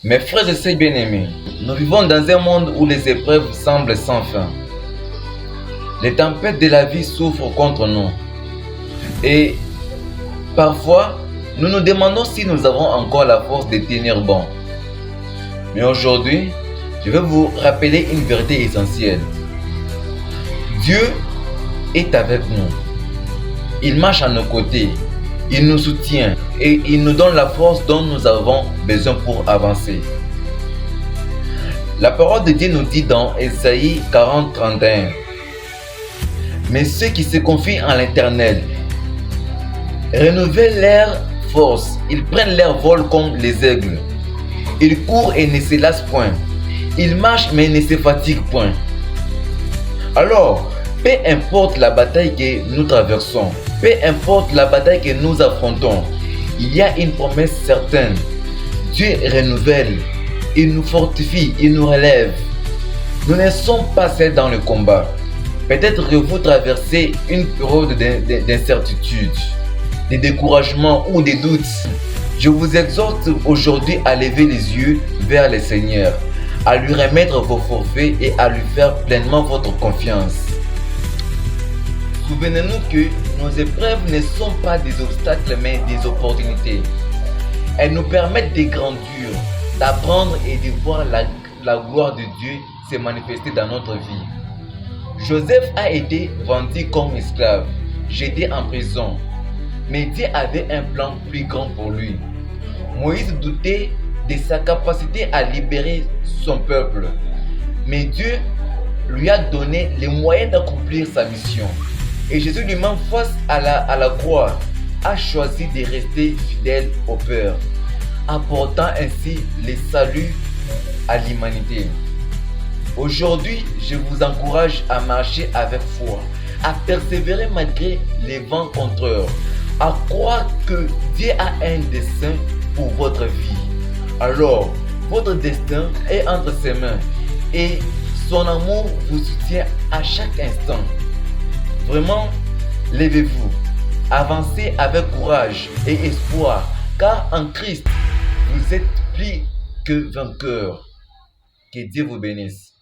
Mes frères et sœurs bien-aimés, nous vivons dans un monde où les épreuves semblent sans fin. Les tempêtes de la vie souffrent contre nous. Et parfois, nous nous demandons si nous avons encore la force de tenir bon. Mais aujourd'hui, je vais vous rappeler une vérité essentielle. Dieu est avec nous. Il marche à nos côtés. Il nous soutient et il nous donne la force dont nous avons besoin pour avancer. La parole de Dieu nous dit dans Ésaïe 40:31, mais ceux qui se confient en l'Éternel renouvellent leur force. Ils prennent leur vol comme les aigles. Ils courent et ne se lassent point. Ils marchent mais ne se fatiguent point. Alors, peu importe la bataille que nous traversons, peu importe la bataille que nous affrontons, il y a une promesse certaine. Dieu renouvelle, il nous fortifie, il nous relève. Nous ne sommes pas seuls dans le combat. Peut-être que vous traversez une période d'incertitude, de découragement ou de doute. Je vous exhorte aujourd'hui à lever les yeux vers le Seigneur, à lui remettre vos forfaits et à lui faire pleinement votre confiance. Souvenez-nous que nos épreuves ne sont pas des obstacles mais des opportunités. Elles nous permettent de grandir, d'apprendre et de voir la gloire de Dieu se manifester dans notre vie. Joseph a été vendu comme esclave, jeté en prison, mais Dieu avait un plan plus grand pour lui. Moïse doutait de sa capacité à libérer son peuple, mais Dieu lui a donné les moyens d'accomplir sa mission. Et Jésus lui-même, face à la croix, a choisi de rester fidèle au Père, apportant ainsi le salut à l'humanité. Aujourd'hui, je vous encourage à marcher avec foi, à persévérer malgré les vents contraires, à croire que Dieu a un dessein pour votre vie. Alors, votre destin est entre ses mains et son amour vous soutient à chaque instant. Vraiment, levez-vous, avancez avec courage et espoir, car en Christ, vous êtes plus que vainqueurs. Que Dieu vous bénisse.